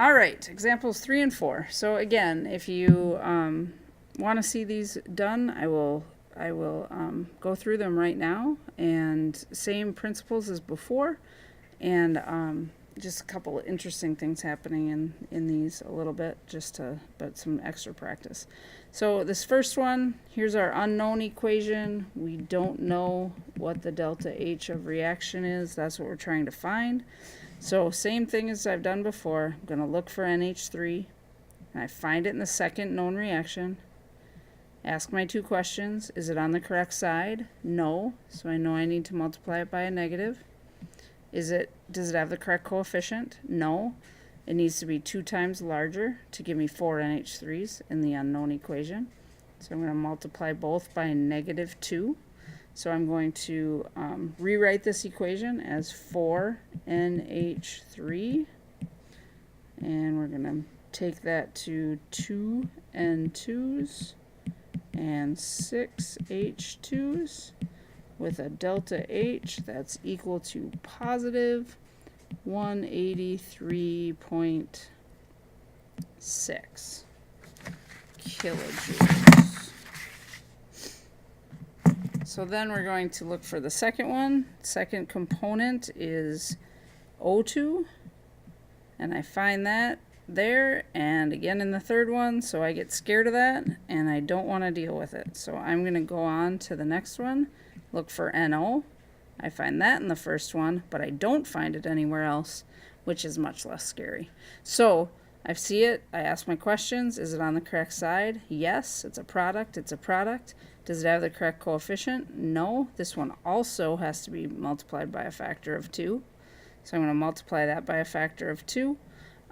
All right, examples 3 and 4. So again, if you want to see these done, I will go through them right now, and same principles as before, and just a couple of interesting things happening in these a little bit, but some extra practice. So this first one, here's our unknown equation. We don't know what the delta H of reaction is. That's what we're trying to find. So same thing as I've done before. I'm going to look for NH3. And I find it in the second known reaction. Ask my two questions. Is it on the correct side? No. So I know I need to multiply it by a negative. Does it have the correct coefficient? No. It needs to be 2 times larger to give me 4 NH3s in the unknown equation. So I'm going to multiply both by negative 2. So I'm going to rewrite this equation as 4NH3. And we're going to take that to 2 N2s and 6 H2s with a delta H that's equal to positive 183.6 kilojoules. So then we're going to look for the second one. Second component is O2, and I find that there, and again in the third one, so I get scared of that and I don't want to deal with it. So I'm going to go on to the next one, look for NO. I find that in the first one, but I don't find it anywhere else, which is much less scary. So I see it, I ask my questions. Is it on the correct side? Yes. It's a product. It's a product. Does it have the correct coefficient? No. This one also has to be multiplied by a factor of 2. So I'm going to multiply that by a factor of 2.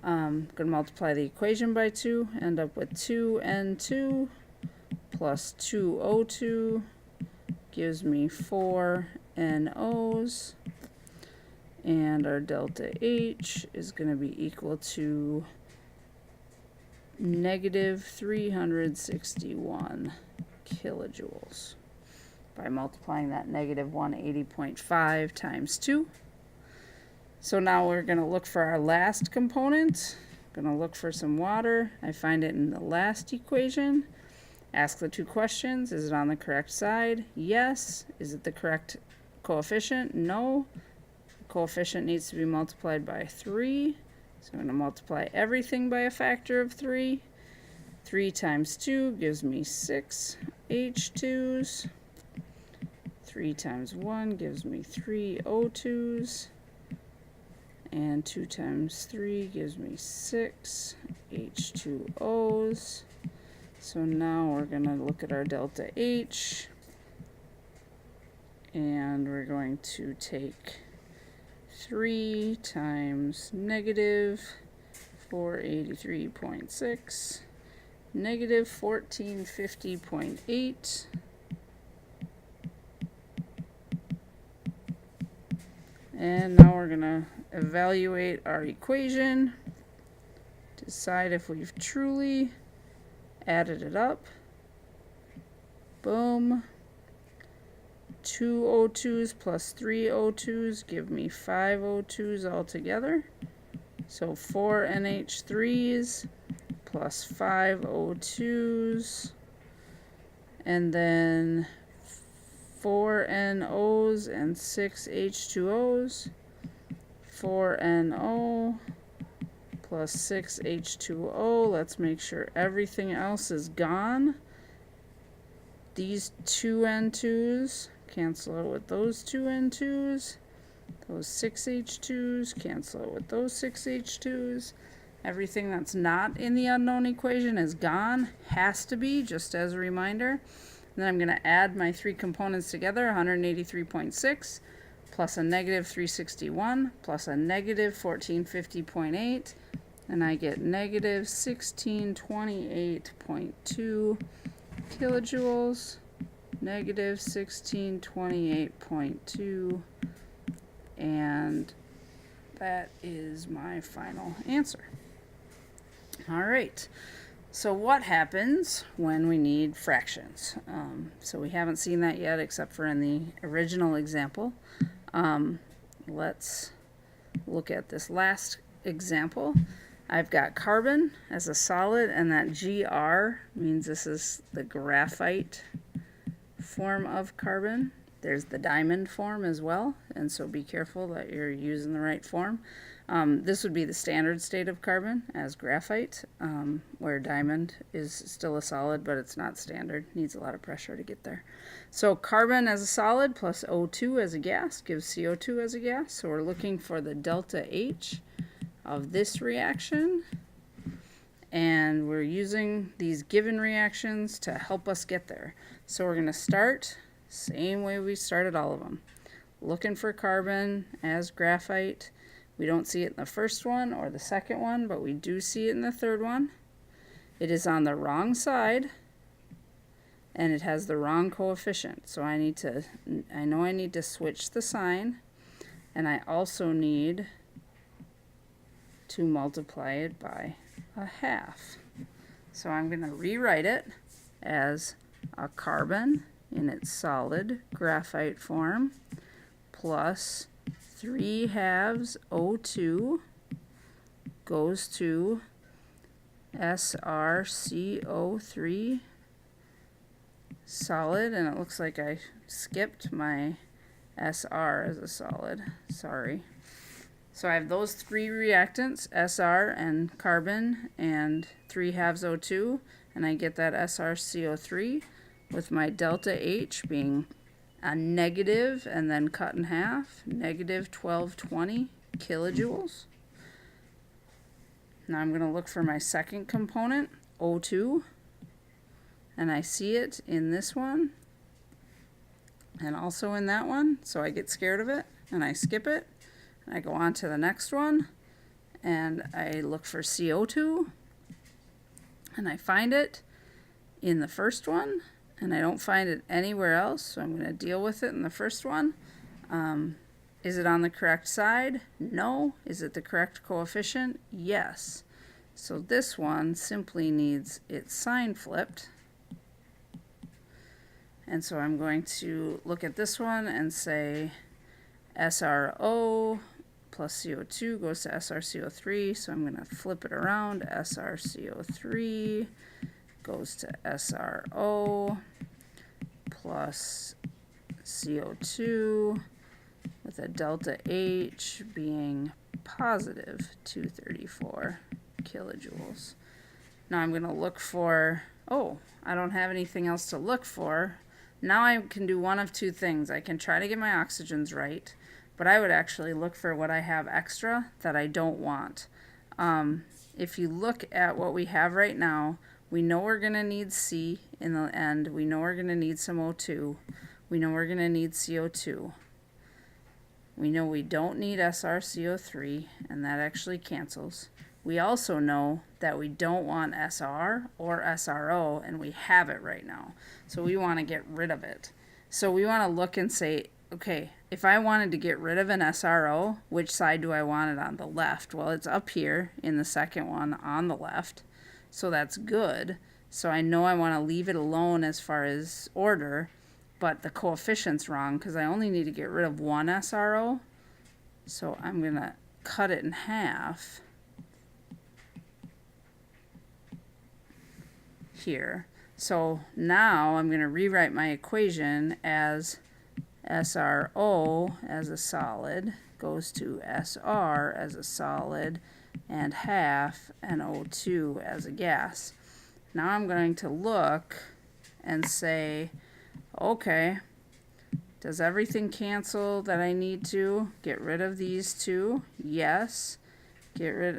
I'm going to multiply the equation by 2, end up with 2N2 plus 2O2 gives me 4 NOs, and our delta H is going to be equal to negative 361 kilojoules by multiplying that negative 180.5 times 2. So now we're going to look for our last component. I'm going to look for some water. I find it in the last equation. Ask the two questions. Is it on the correct side? Yes. Is it the correct coefficient? No. The coefficient needs to be multiplied by 3. So I'm going to multiply everything by a factor of 3. 3 times 2 gives me 6 H2s. 3 times 1 gives me 3 O2s. And 2 times 3 gives me 6 H2Os. So now we're going to look at our delta H, and we're going to take 3 times negative 483.6, negative 1450.8, and now we're going to evaluate our equation, decide if we've truly added it up. Boom. 2 O2s plus 3 O2s give me 5 O2s altogether. So 4 NH3s plus 5 O2s, and then 4 NOs and 6 H2Os. 4 NO plus 6 H2O. Let's make sure everything else is gone. These 2 N2s cancel out with those 2 N2s. Those 6 H2s cancel out with those 6 H2s. Everything that's not in the unknown equation is gone. Has to be, just as a reminder. And then I'm going to add my 3 components together, 183.6 plus a negative 361 plus a negative 1450.8. And I get negative 1628.2 kilojoules, negative 1628.2, and that is my final answer. All right, so what happens when we need fractions? So we haven't seen that yet except for in the original example. Let's look at this last example. I've got carbon as a solid, and that GR means this is the graphite form of carbon. There's the diamond form as well, and so be careful that you're using the right form. This would be the standard state of carbon as graphite, where diamond is still a solid, but it's not standard. Needs a lot of pressure to get there. So carbon as a solid plus O2 as a gas gives CO2 as a gas. So we're looking for the delta H of this reaction, and we're using these given reactions to help us get there. So we're going to start same way we started all of them, looking for carbon as graphite. We don't see it in the first one or the second one, but we do see it in the third one. It is on the wrong side, and it has the wrong coefficient. So I know I need to switch the sign, and I also need to multiply it by a half. So I'm going to rewrite it as a carbon in its solid graphite form plus 3/2 O2 goes to SrCO3 solid, and it looks like I skipped my Sr as a solid. Sorry. So I have those three reactants, Sr and carbon and 3/2 O2, and I get that SrCO3 with my delta H being a negative and then cut in half, negative 1220 kilojoules. Now I'm going to look for my second component, O2, and I see it in this one and also in that one, so I get scared of it and I skip it. And I go on to the next one and I look for CO2 and I find it in the first one, and I don't find it anywhere else, so I'm going to deal with it in the first one. Is it on the correct side? No. Is it the correct coefficient? Yes. So this one simply needs its sign flipped. And so I'm going to look at this one and say SRO plus CO2 goes to SrCO3, so I'm going to flip it around. SrCO3 goes to SRO plus CO2 with a delta H being positive 234 kilojoules. Now I'm going to look for, I don't have anything else to look for. Now I can do one of two things. I can try to get my oxygens right, but I would actually look for what I have extra that I don't want. If you look at what we have right now, we know we're going to need C in the end. We know we're going to need some O2. We know we're going to need CO2. We know we don't need SrCO3, and that actually cancels. We also know that we don't want Sr or SRO, and we have it right now. So we want to get rid of it. So we want to look and say, okay, if I wanted to get rid of an SRO, which side do I want it on? The left. Well, it's up here in the second one on the left. So that's good. So I know I want to leave it alone as far as order, but the coefficient's wrong because I only need to get rid of one SRO. So I'm going to cut it in half here. So now I'm going to rewrite my equation as SRO as a solid goes to SR as a solid and half NO2 as a gas. Now I'm going to look and say, okay, does everything cancel that I need to? Get rid of these two? Yes.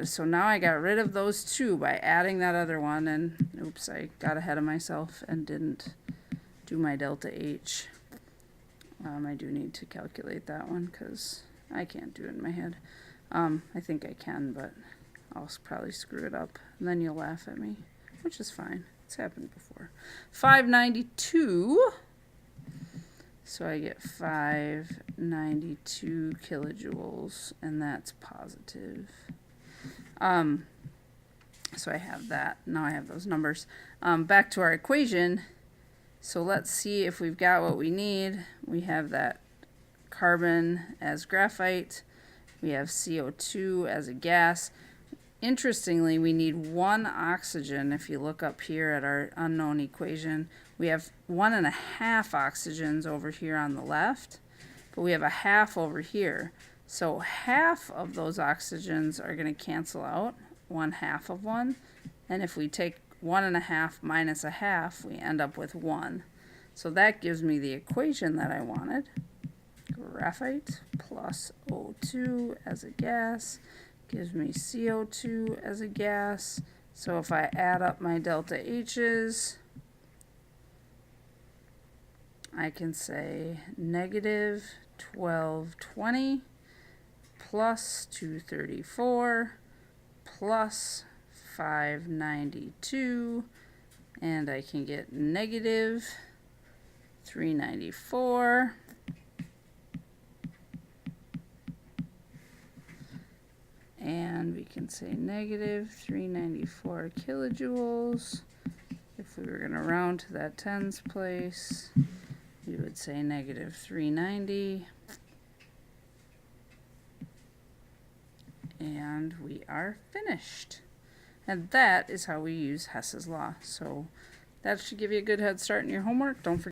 So now I got rid of those two by adding that other one, and oops, I got ahead of myself and didn't do my delta H. I do need to calculate that one because I can't do it in my head. I think I can, but I'll probably screw it up, and then you'll laugh at me, which is fine. It's happened before. 592. So I get 592 kilojoules, and that's positive. So I have that. Now I have those numbers. Back to our equation. So let's see if we've got what we need. We have that carbon as graphite. We have CO2 as a gas. Interestingly, we need 1 oxygen. If you look up here at our unknown equation, we have 1.5 oxygens over here on the left, but we have a half over here. So half of those oxygens are going to cancel out, 1/2 of 1. And if we take 1.5 minus a half, we end up with 1. So that gives me the equation that I wanted. Graphite plus O2 as a gas gives me CO2 as a gas. So if I add up my delta H's, I can say negative 1220 plus 234 plus 592, and I can get negative 394. And we can say negative 394 kilojoules. If we were going to round to that tens place, we would say negative 390. And we are finished. And that is how we use Hess's Law. So that should give you a good head start in your homework. Don't forget